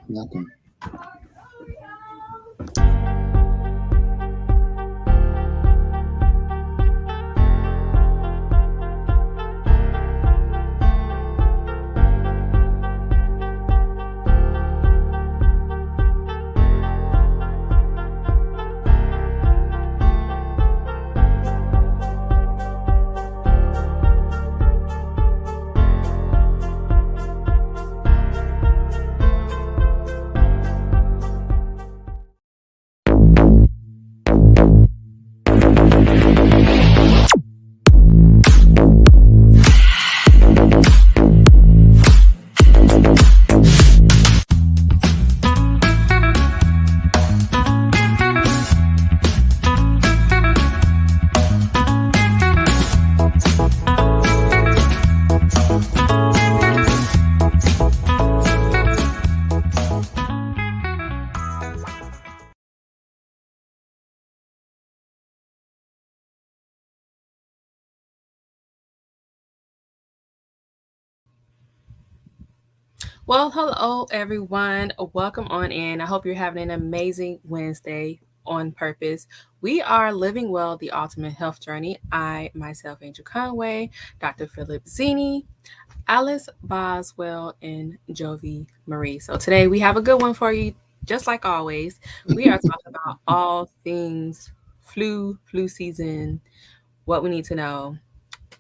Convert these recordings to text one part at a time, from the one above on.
Welcome. Well, hello everyone. Welcome on in. I hope you're having an amazing Wednesday on purpose. We are living well the ultimate health journey. I myself, Angel Conway, Dr. Philip Zini, Alice Boswell, and Jovi Marie. So today we have a good one for you. Just like always, we are talking about all things flu season, what we need to know.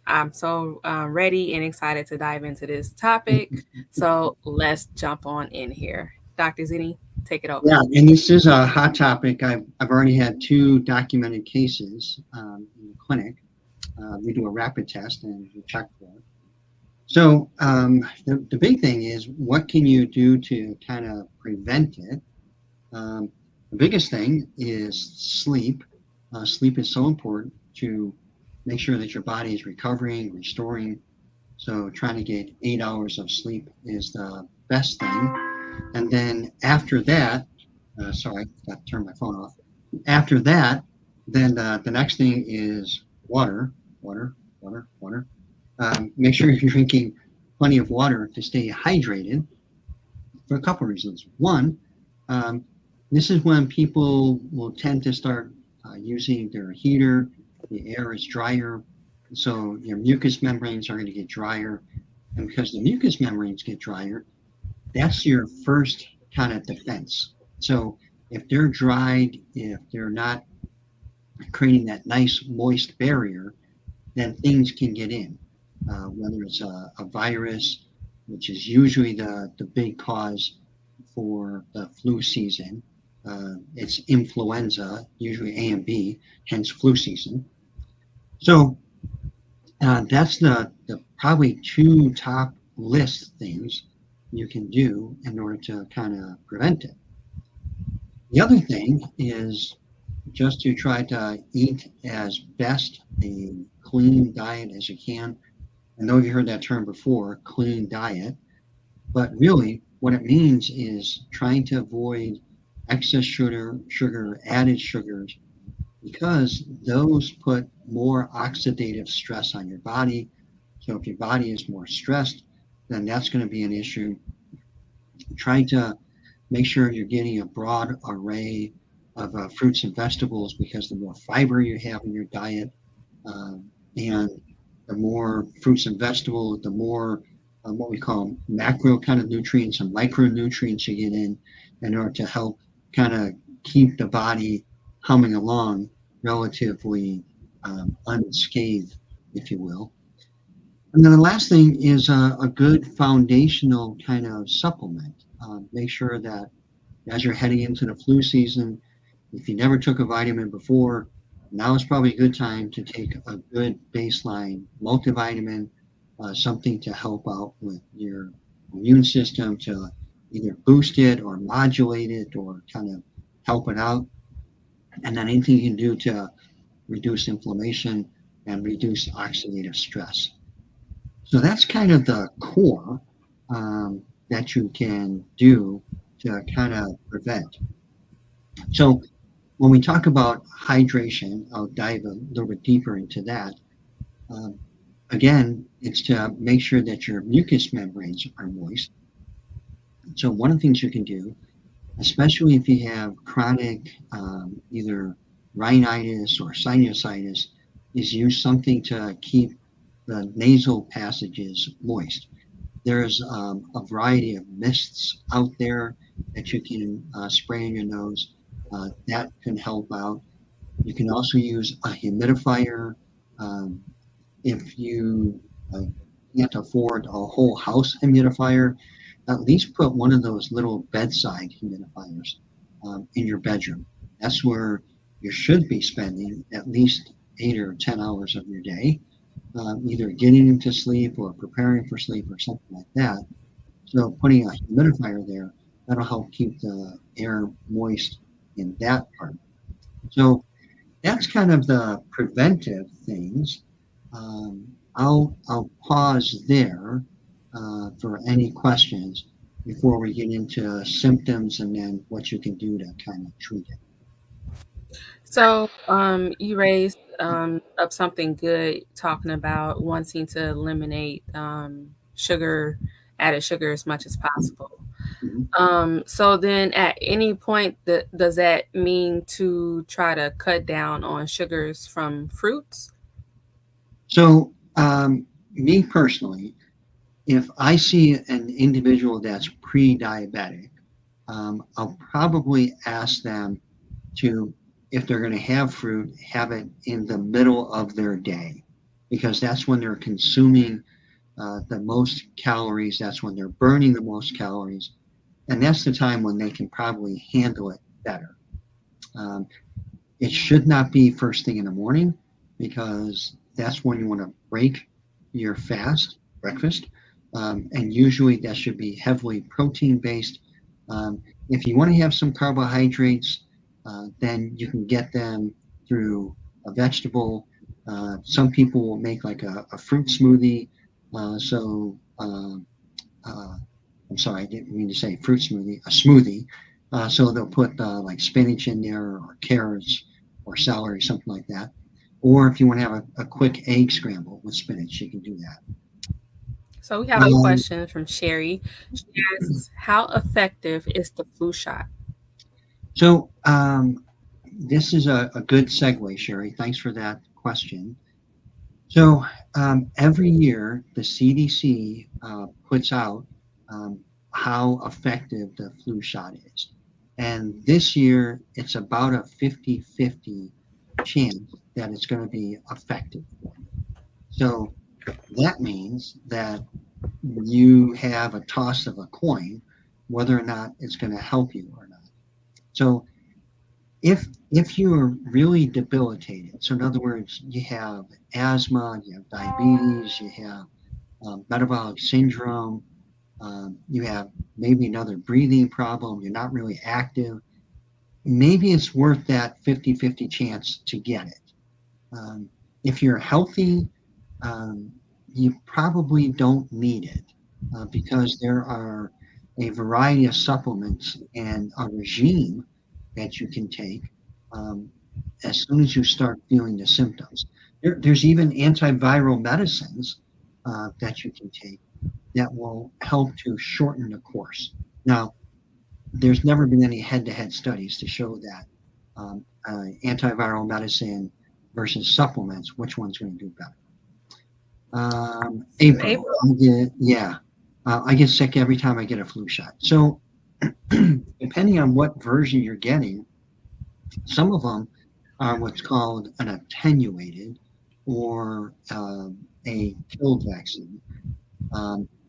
I'm so ready and excited to dive into this topic. So let's jump on in here. Dr. Zini, take it over. Yeah, and this is a hot topic. I've already had two documented cases in the clinic. We do a rapid test and we check for it. So the big thing is, what can you do to kind of prevent it? Um, the biggest thing is sleep. Sleep is so important to make sure that your body is recovering, restoring. So trying to get 8 hours of sleep is the best thing. And then after that, sorry, I got to turn my phone off. After that, then the next thing is water, water, water, water. Make sure you're drinking plenty of water to stay hydrated for a couple of reasons. One, um, this is when people will tend to start using their heater. The air is drier, so your mucous membranes are going to get drier. And because the mucous membranes get drier, that's your first kind of defense. So if they're dried, if they're not creating that nice moist barrier, then things can get in, whether it's a virus, which is usually the big cause for the flu season. It's influenza, usually A and B, hence flu season. So that's the probably two top list things you can do in order to kind of prevent it. The other thing is just to try to eat as best a clean diet as you can. I know you heard that term before, clean diet, but really what it means is trying to avoid excess sugar, added sugars, because those put more oxidative stress on your body. So if your body is more stressed, then that's going to be an issue. Trying to make sure you're getting a broad array of fruits and vegetables, because the more fiber you have in your diet, and the more fruits and vegetables, the more what we call macro kind of nutrients and micronutrients you get in order to help kind of keep the body humming along relatively unscathed, if you will. And then the last thing is a good foundational kind of supplement. Make sure that as you're heading into the flu season, if you never took a vitamin before, now is probably a good time to take a good baseline multivitamin, something to help out with your immune system to either boost it or modulate it or kind of help it out. And then anything you can do to reduce inflammation and reduce oxidative stress. So that's kind of the core that you can do to kind of prevent. So when we talk about hydration, I'll dive a little bit deeper into that. Um, Again, it's to make sure that your mucous membranes are moist. So one of the things you can do, especially if you have chronic either rhinitis or sinusitis, is use something to keep the nasal passages moist. There's a variety of mists out there that you can spray in your nose. That can help out. You can also use a humidifier. Um, if you can't afford a whole house humidifier, at least put one of those little bedside humidifiers in your bedroom. That's where you should be spending at least 8 or 10 hours of your day, either getting into sleep or preparing for sleep or something like that. So putting a humidifier there, that'll help keep the air moist in that part. So that's kind of the preventive things. I'll pause there for any questions before we get into symptoms and then what you can do to kind of treat it. So, you raised up something good talking about wanting to eliminate added sugar as much as possible. Mhm. So then at any point, does that mean to try to cut down on sugars from fruits? So, me personally, if I see an individual that's pre-diabetic, I'll probably ask them to, if they're going to have fruit, have it in the middle of their day, because that's when they're consuming the most calories. That's when they're burning the most calories, and that's the time when they can probably handle it better. Um, it should not be first thing in the morning because that's when you want to break your fast breakfast. And usually that should be heavily protein based. If you want to have some carbohydrates, then you can get them through a vegetable. Some people will make like a fruit smoothie. So I'm sorry, I didn't mean to say fruit smoothie, a smoothie. So they'll put like spinach in there or carrots or celery, something like that. Or if you want to have a quick egg scramble with spinach, you can do that. So we have a Um, question from Sherry. She asks, "How effective is the flu shot?" so this is a good segue, Sherry. Thanks for that question. So every year, the CDC puts out um, how effective the flu shot is. And this year, it's about a 50-50 chance that it's going to be effective for you. So that means that you have a toss of a coin whether or not it's going to help you or not. So if you're really debilitated, so in other words, you have asthma, you have diabetes, you have metabolic syndrome, you have maybe another breathing problem, you're not really active, maybe it's worth that 50-50 chance to get it. Um, if you're healthy, um, you probably don't need it because there are a variety of supplements and a regime that you can take um, as soon as you start feeling the symptoms. There's even antiviral medicines that you can take that will help to shorten the course. Now, there's never been any head-to-head studies to show that antiviral medicine versus supplements, which one's going to do better. April, April. I get sick every time I get a flu shot. So depending on what version you're getting, some of them are what's called an attenuated or a killed vaccine.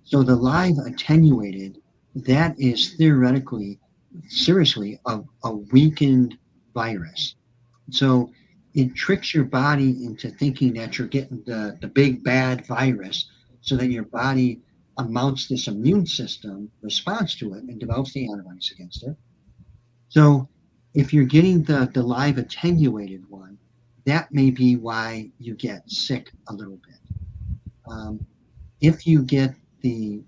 So the live attenuated, that is theoretically, seriously, a weakened virus. So it tricks your body into thinking that you're getting the big bad virus so that your body mounts this immune system response to it and develops the antibodies against it. So if you're getting the live attenuated one, that may be why you get sick a little bit. Um, if you get the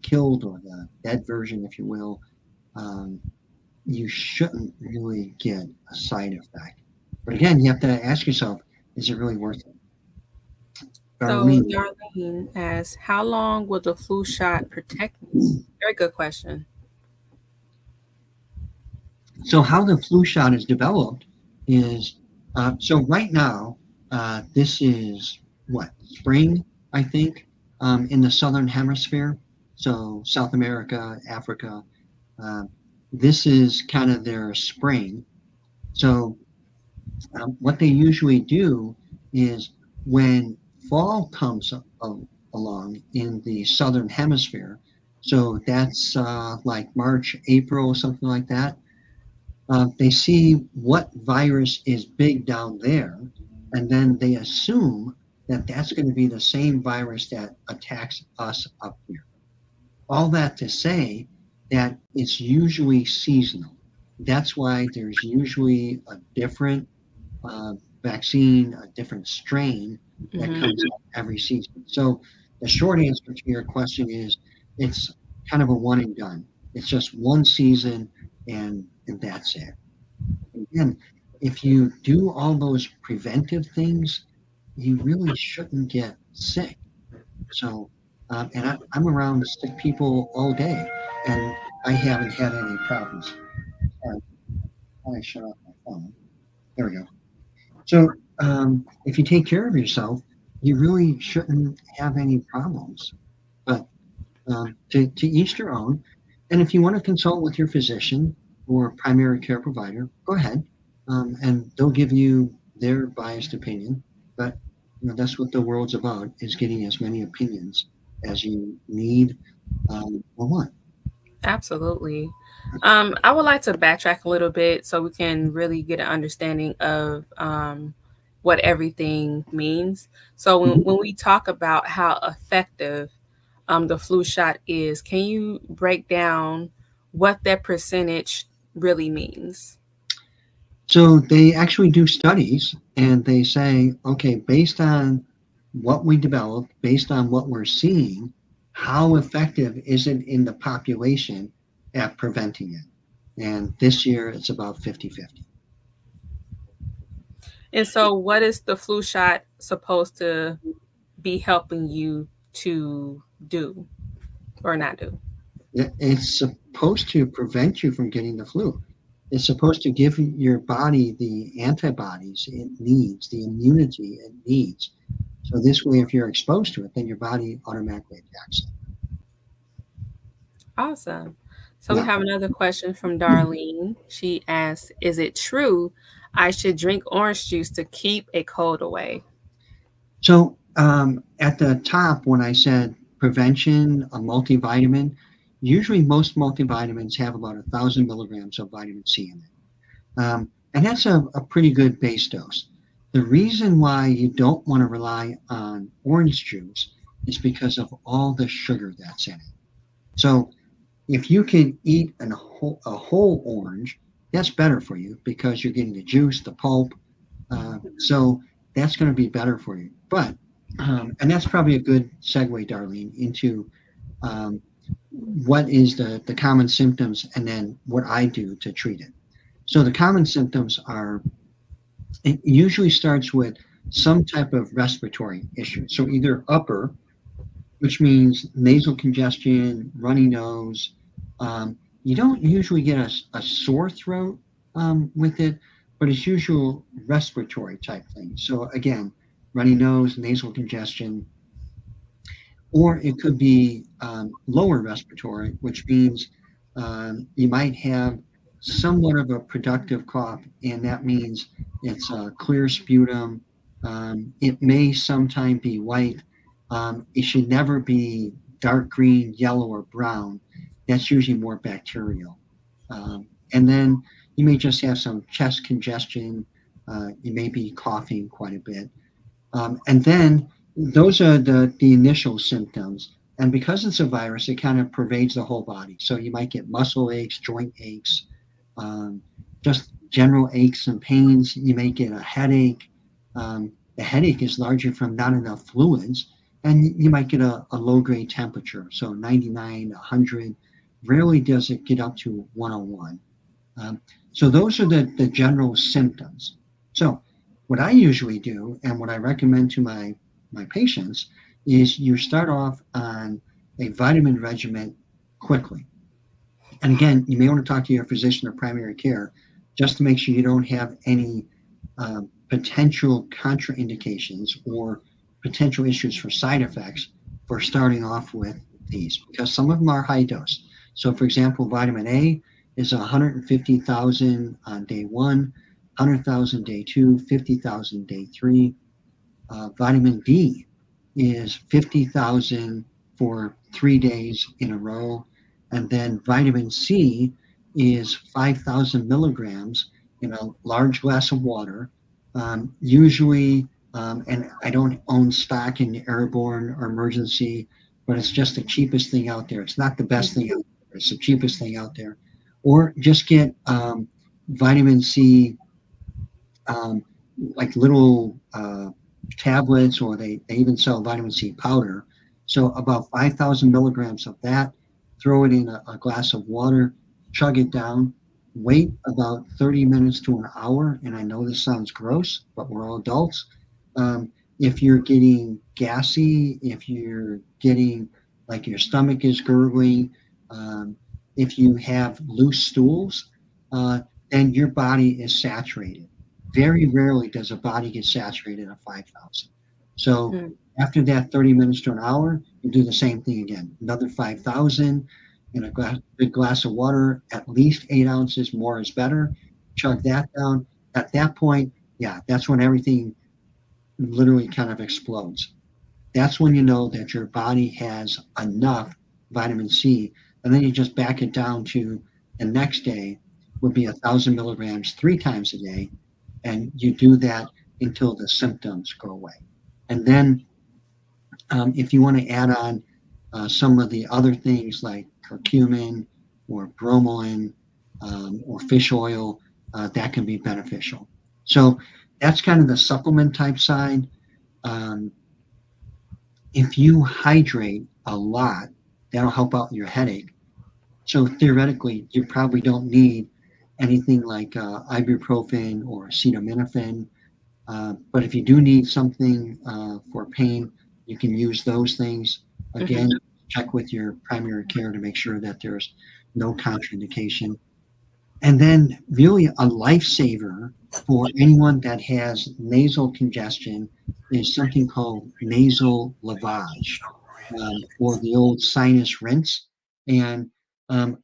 killed or the dead version, if you will, um, you shouldn't really get a side effect. But again, you have to ask yourself, is it really worth it? So Darlene. Darlene asks, how long will the flu shot protect me? Very good question. So how the flu shot is developed is so right now this is what spring I think in the southern hemisphere. So South America, Africa. Uh, this is kind of their spring. So what they usually do is when fall comes along in the southern hemisphere. So that's like March, April, something like that. They see what virus is big down there, and then they assume that that's going to be the same virus that attacks us up here. All that to say that it's usually seasonal. That's why there's usually a different uh, vaccine, a different strain that Hmm. comes out every season. So the short answer to your question is it's kind of a one and done. It's just one season and that's it. Again, if you do all those preventive things, you really shouldn't get sick. So, I'm around sick people all day, and I haven't had any problems. Sorry, I shut off my phone. There we go. So, if you take care of yourself, you really shouldn't have any problems. But to each their own. And if you want to consult with your physician or primary care provider, go ahead, and they'll give you their biased opinion. But that's what the world's about: is getting as many opinions as you need or want. Absolutely. I would like to backtrack a little bit so we can really get an understanding of what everything means. So when, Mhm. when we talk about how effective the flu shot is, can you break down what that percentage really means? So they actually do studies, and they say, okay, based on what we developed, based on what we're seeing, how effective is it in the population at preventing it? And this year it's about 50-50. And so, what is the flu shot supposed to be helping you to do or not do? It's supposed to prevent you from getting the flu. It's supposed to give your body the antibodies it needs, the immunity it needs. So this way, if you're exposed to it, then your body automatically attacks it. Awesome. So we Yeah. have another question from Darlene. She asks, is it true I should drink orange juice to keep a cold away? So at the top, when I said prevention, a multivitamin, usually most multivitamins have about 1,000 milligrams of vitamin C in it. And that's a pretty good base dose. The reason why you don't want to rely on orange juice is because of all the sugar that's in it. So if you can eat a whole orange, that's better for you because you're getting the juice, the pulp. So that's going to be better for you. But and that's probably a good segue, Darlene, into um, what is the common symptoms and then what I do to treat it. So the common symptoms are it usually starts with some type of respiratory issue. So either upper, which means nasal congestion, runny nose. You don't usually get a sore throat with it, but it's usual respiratory type thing. So again, runny nose, nasal congestion, or it could be lower respiratory, which means you might have somewhat of a productive cough, and that means it's a clear sputum. It may sometimes be white. It should never be dark green, yellow, or brown. That's usually more bacterial. And then you may just have some chest congestion. You may be coughing quite a bit. And then those are the initial symptoms. And because it's a virus, it kind of pervades the whole body. So you might get muscle aches, joint aches, um, just general aches and pains. You may get a headache. The headache is largely from not enough fluids. And you might get a low grade temperature. So 99, 100. Rarely does it get up to 101. Um, so those are the general symptoms. So what I usually do and what I recommend to my my patients is you start off on a vitamin regimen quickly. And again, you may want to talk to your physician or primary care just to make sure you don't have any potential contraindications or potential issues for side effects for starting off with these, because some of them are high dose. So, for example, vitamin A is 150,000 on day 1, 100,000 day 2, 50,000 day 3. Vitamin D is 50,000 for 3 days in a row. And then vitamin C is 5,000 milligrams in a large glass of water. Usually, and I don't own stock in Airborne or Emergency, but it's just the cheapest thing out there. It's not the best thing out there, it's the cheapest thing out there. Or just get vitamin C, like little tablets, or they even sell vitamin C powder. So about 5,000 milligrams of that, throw it in a glass of water, chug it down, wait about 30 minutes to an hour. And I know this sounds gross, but we're all adults. If you're getting gassy, if you're getting like your stomach is gurgling, if you have loose stools, then your body is saturated. Very rarely does a body get saturated at 5,000. So after that 30 minutes to an hour, you do the same thing again. Another 5,000 in a big glass of water, at least 8 ounces, more is better. Chug that down. At that point, yeah, that's when everything literally kind of explodes. That's when you know that your body has enough vitamin C. And then you just back it down to the next day would be 1,000 milligrams 3 times a day. And you do that until the symptoms go away. And then if you want to add on some of the other things like curcumin or bromelain or fish oil, that can be beneficial. So that's kind of the supplement type side. If you hydrate a lot, that'll help out your headache. So theoretically, you probably don't need anything like ibuprofen or acetaminophen. But if you do need something for pain, you can use those things. Again, check with your primary care to make sure that there's no contraindication. And then really a lifesaver for anyone that has nasal congestion is something called nasal lavage, or the old sinus rinse. And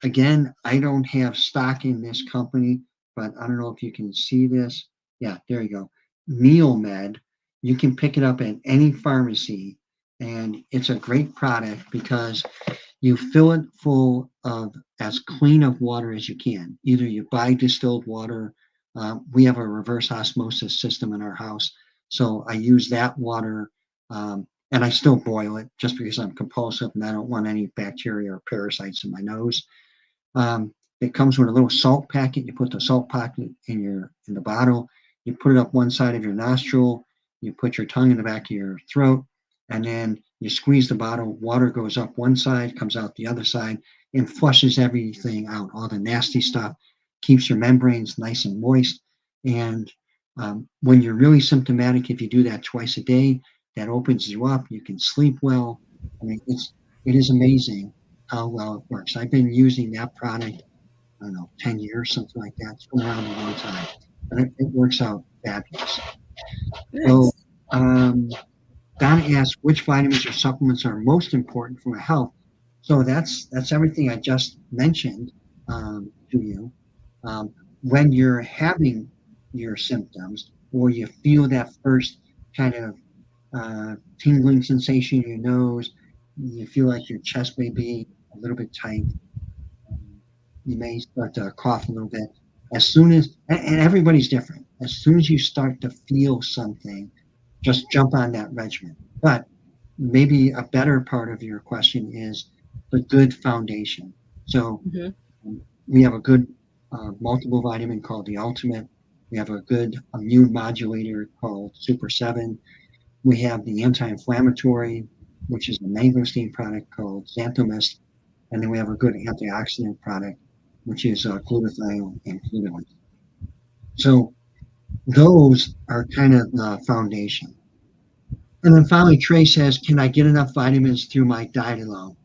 again, I don't have stock in this company, but I don't know if you can see this. Yeah, there you go. Neomed. You can pick it up at any pharmacy, and it's a great product because you fill it full of as clean of water as you can. Either you buy distilled water. We have a reverse osmosis system in our house, so I use that water. And I still boil it just because I'm compulsive and I don't want any bacteria or parasites in my nose. It comes with a little salt packet. You put the salt packet in the bottle. You put it up one side of your nostril. You put your tongue in the back of your throat, and then you squeeze the bottle. Water goes up one side, comes out the other side, and flushes everything out, all the nasty stuff. Keeps your membranes nice and moist. And when you're really symptomatic, if you do that twice a day, that opens you up. You can sleep well. I mean, it is amazing how well it works. I've been using that product, I don't know, 10 years, something like that. It's been around a long time, and it works out fabulous. Nice. So, Donna asked which vitamins or supplements are most important for my health. So that's everything I just mentioned to you. When you're having your symptoms, or you feel that first kind of tingling sensation in your nose, you feel like your chest may be a little bit tight, you may start to cough a little bit. As soon as, and everybody's different, as soon as you start to feel something, just jump on that regimen. But maybe a better part of your question is the good foundation. So we have a good multiple vitamin called the Ultimate. We have a good immune modulator called Super 7. We have the anti-inflammatory, which is a mangosteen product called Xanthomist. And then we have a good antioxidant product, which is glutathione and glutamate. So those are kind of the foundation. And then finally, Trey says, can I get enough vitamins through my diet alone?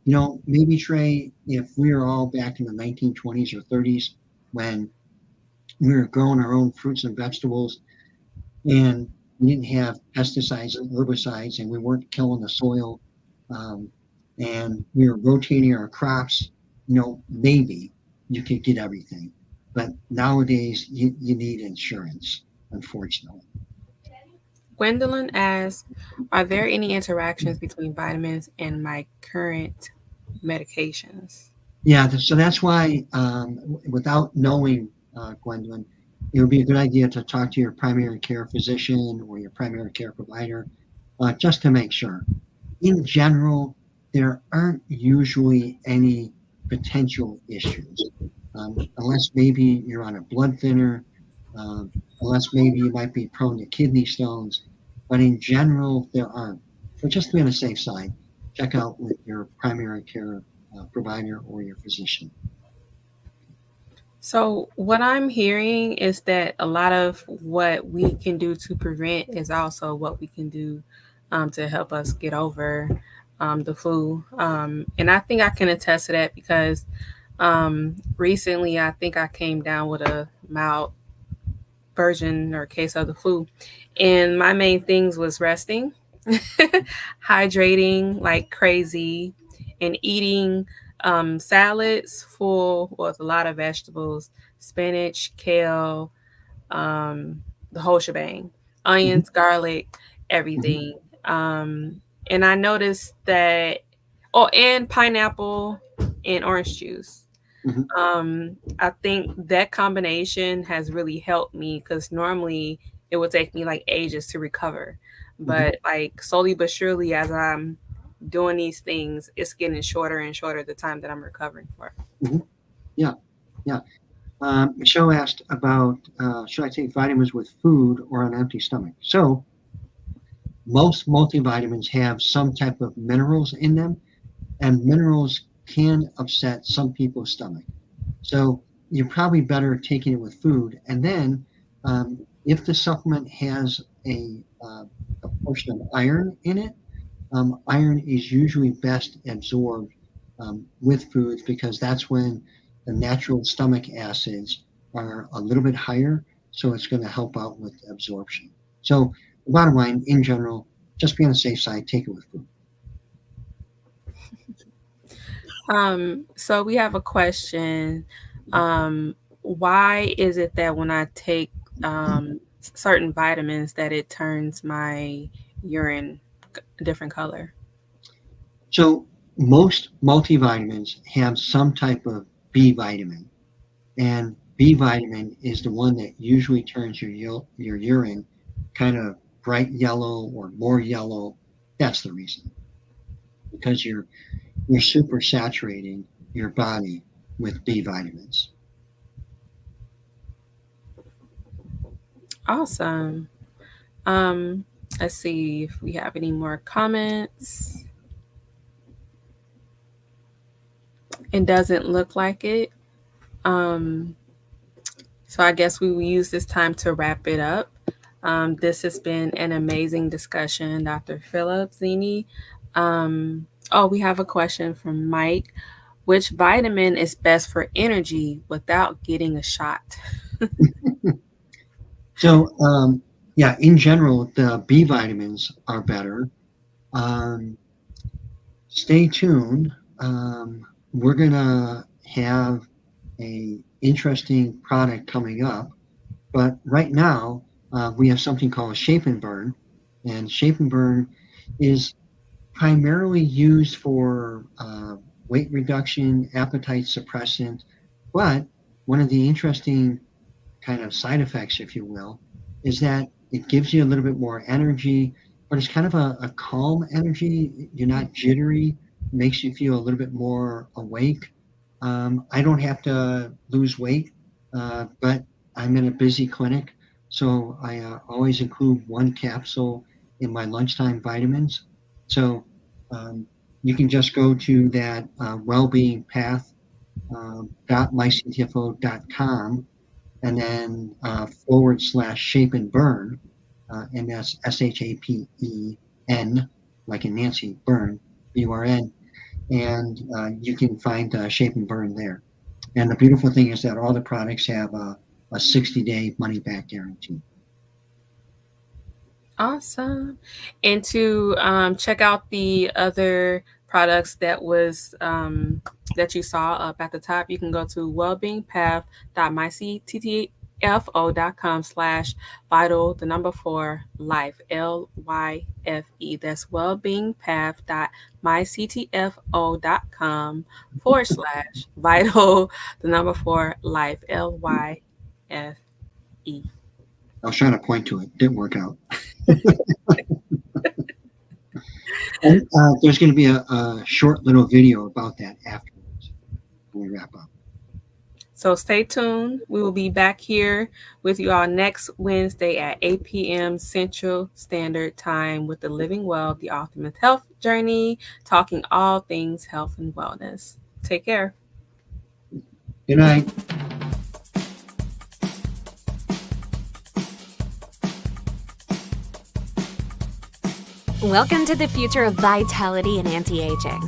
Maybe, Trey, if we were all back in the 1920s or 30s when we were growing our own fruits and vegetables and we didn't have pesticides and herbicides and we weren't killing the soil, and we were rotating our crops, maybe you could get everything. But nowadays, you need insurance, unfortunately. Gwendolyn asks, are there any interactions between vitamins and my current medications? Yeah, so that's why, without knowing, Gwendolyn, it would be a good idea to talk to your primary care physician or your primary care provider, just to make sure. In general, there aren't usually any potential issues, unless maybe you're on a blood thinner, unless maybe you might be prone to kidney stones. But in general, there aren't. So just to be on the safe side, check out with your primary care provider or your physician. So, what I'm hearing is that a lot of what we can do to prevent is also what we can do to help us get over the flu. And I think I can attest to that because recently I think I came down with a mild version or case of the flu. And my main things was resting, hydrating like crazy, and eating salads full with a lot of vegetables, spinach, kale, the whole shebang, onions, garlic, everything. And I noticed that, oh, and pineapple and orange juice. I think that combination has really helped me because normally it would take me like ages to recover. But like slowly but surely, as I'm doing these things, it's getting shorter and shorter the time that I'm recovering for. Yeah, yeah. Michelle asked about should I take vitamins with food or on an empty stomach? So most multivitamins have some type of minerals in them, and minerals can upset some people's stomach. So you're probably better taking it with food. And then if the supplement has a portion of iron in it, iron is usually best absorbed with foods because that's when the natural stomach acids are a little bit higher. So it's going to help out with absorption. So the bottom line, in general, just be on the safe side, take it with food. So we have a question. Why is it that when I take certain vitamins that it turns my urine a different color? So most multivitamins have some type of B vitamin, and B vitamin is the one that usually turns your urine kind of bright yellow or more yellow. That's the reason, because you're super saturating your body with B vitamins. Awesome. Let's see if we have any more comments. It doesn't look like it. So I guess we will use this time to wrap it up. This has been an amazing discussion, Dr. Philip Zini. We have a question from Mike. Which vitamin is best for energy without getting a shot? So, in general, the B vitamins are better. Stay tuned. We're going to have a interesting product coming up. But right now, we have something called Shape and Burn. And Shape and Burn is primarily used for weight reduction, appetite suppressant. But one of the interesting kind of side effects, if you will, is that it gives you a little bit more energy, but it's kind of a calm energy. You're not jittery, makes you feel a little bit more awake. I don't have to lose weight, but I'm in a busy clinic, so I always include one capsule in my lunchtime vitamins. So you can just go to that wellbeingpath.myctfo.com and then /shape and burn, and that's SHAPE N, like in Nancy, burn, BURN, and you can find Shape and Burn there. And the beautiful thing is that all the products have a 60-day money-back guarantee. Awesome. And to check out the other products that was that you saw up at the top, you can go to wellbeingpath.myctfo.com/vital, the number 4 life, LYFE. That's wellbeingpath.myctfo.com/vital, the number 4 life, LYFE. I was trying to point to it. Didn't work out. And there's going to be a short little video about that afterwards when we wrap up. So stay tuned. We will be back here with you all next Wednesday at 8 p.m. Central Standard Time with the Living Well, the Ultimate Health Journey, talking all things health and wellness. Take care. Good night. Welcome to the future of vitality and anti-aging.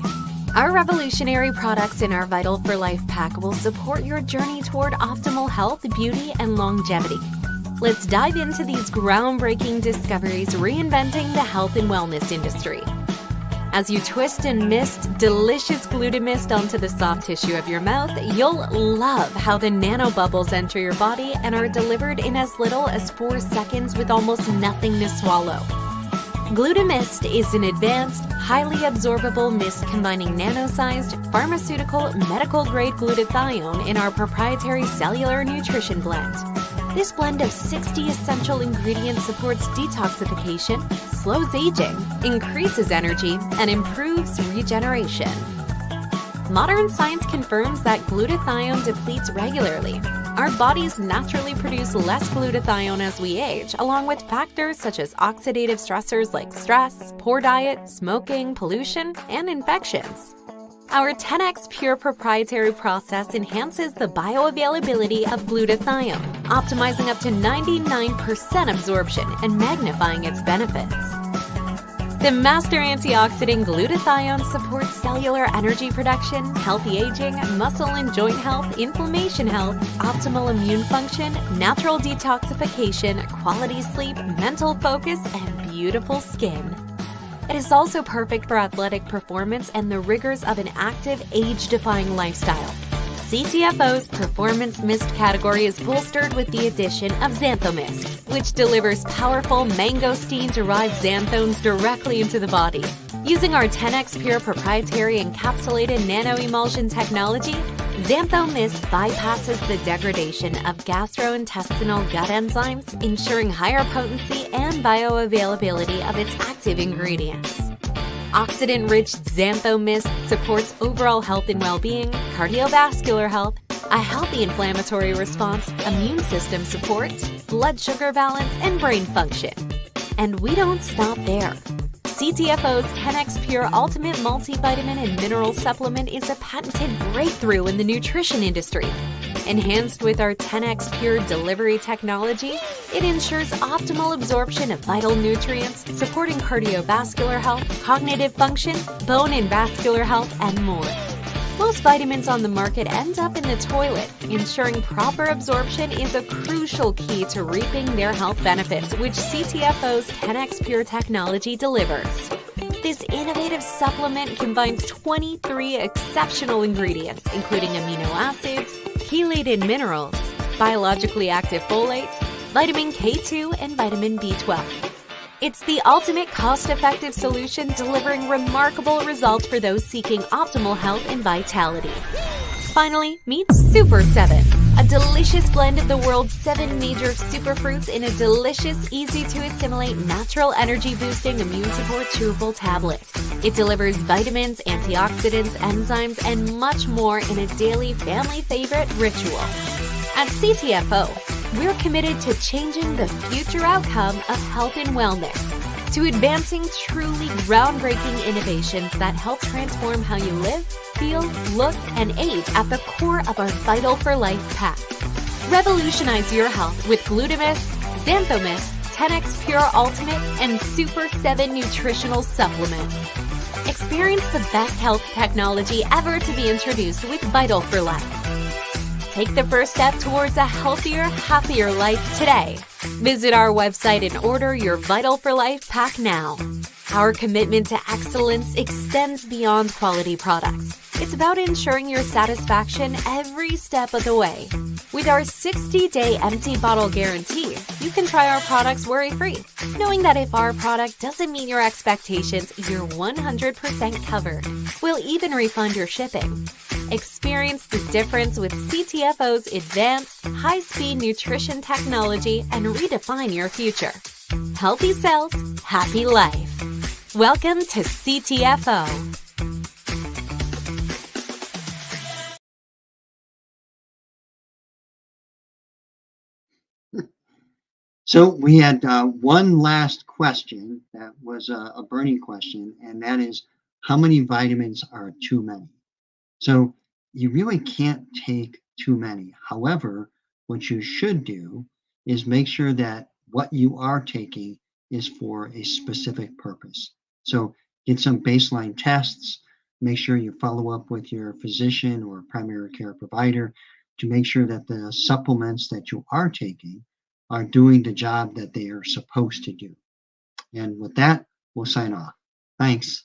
Our revolutionary products in our Vital for Life pack will support your journey toward optimal health, beauty, and longevity. Let's dive into these groundbreaking discoveries reinventing the health and wellness industry. As you twist and mist delicious Glutamist onto the soft tissue of your mouth, you'll love how the nanobubbles enter your body and are delivered in as little as 4 seconds with almost nothing to swallow. Glutamist is an advanced, highly absorbable mist combining nano-sized, pharmaceutical, medical-grade glutathione in our proprietary cellular nutrition blend. This blend of 60 essential ingredients supports detoxification, slows aging, increases energy, and improves regeneration. Modern science confirms that glutathione depletes regularly. Our bodies naturally produce less glutathione as we age, along with factors such as oxidative stressors like stress, poor diet, smoking, pollution, and infections. Our 10x Pure proprietary process enhances the bioavailability of glutathione, optimizing up to 99% absorption and magnifying its benefits. The master antioxidant glutathione supports cellular energy production, healthy aging, muscle and joint health, inflammation health, optimal immune function, natural detoxification, quality sleep, mental focus, and beautiful skin. It is also perfect for athletic performance and the rigors of an active, age-defying lifestyle. CTFO's Performance Mist category is bolstered with the addition of Xanthomist, which delivers powerful mangosteen-derived xanthones directly into the body. Using our 10x Pure proprietary encapsulated nano-emulsion technology, Xanthomist bypasses the degradation of gastrointestinal gut enzymes, ensuring higher potency and bioavailability of its active ingredients. Oxidant-rich Xanthomist supports overall health and well-being, cardiovascular health, a healthy inflammatory response, immune system support, blood sugar balance, and brain function. And we don't stop there. CTFO's 10x Pure Ultimate Multivitamin and Mineral Supplement is a patented breakthrough in the nutrition industry. Enhanced with our 10x Pure delivery technology, it ensures optimal absorption of vital nutrients, supporting cardiovascular health, cognitive function, bone and vascular health, and more. Most vitamins on the market end up in the toilet. Ensuring proper absorption is a crucial key to reaping their health benefits, which CTFO's 10x Pure technology delivers. This innovative supplement combines 23 exceptional ingredients, including amino acids, chelated minerals, biologically active folate, vitamin K2, and vitamin B12. It's the ultimate cost-effective solution, delivering remarkable results for those seeking optimal health and vitality. Finally, meet Super 7, a delicious blend of the world's 7 major superfruits in a delicious, easy-to-assimilate, natural energy-boosting immune support chewable tablet. It delivers vitamins, antioxidants, enzymes, and much more in a daily family favorite ritual. At CTFO, we're committed to changing the future outcome of health and wellness, to advancing truly groundbreaking innovations that help transform how you live, feel, look, and age at the core of our Vital for Life pack. Revolutionize your health with Glutamist, Xanthomist, 10X Pure Ultimate, and Super 7 nutritional supplements. Experience the best health technology ever to be introduced with Vital for Life. Take the first step towards a healthier, happier life today. Visit our website and order your Vital for Life pack now. Our commitment to excellence extends beyond quality products. It's about ensuring your satisfaction every step of the way. With our 60-day empty bottle guarantee, you can try our products worry-free, knowing that if our product doesn't meet your expectations, you're 100% covered. We'll even refund your shipping. Experience the difference with CTFO's advanced, high-speed nutrition technology and redefine your future. Healthy cells, happy life. Welcome to CTFO. So we had one last question that was a burning question, and that is, how many vitamins are too many? So you really can't take too many. However, what you should do is make sure that what you are taking is for a specific purpose. So get some baseline tests, make sure you follow up with your physician or primary care provider to make sure that the supplements that you are taking are doing the job that they are supposed to do. And with that, we'll sign off. Thanks.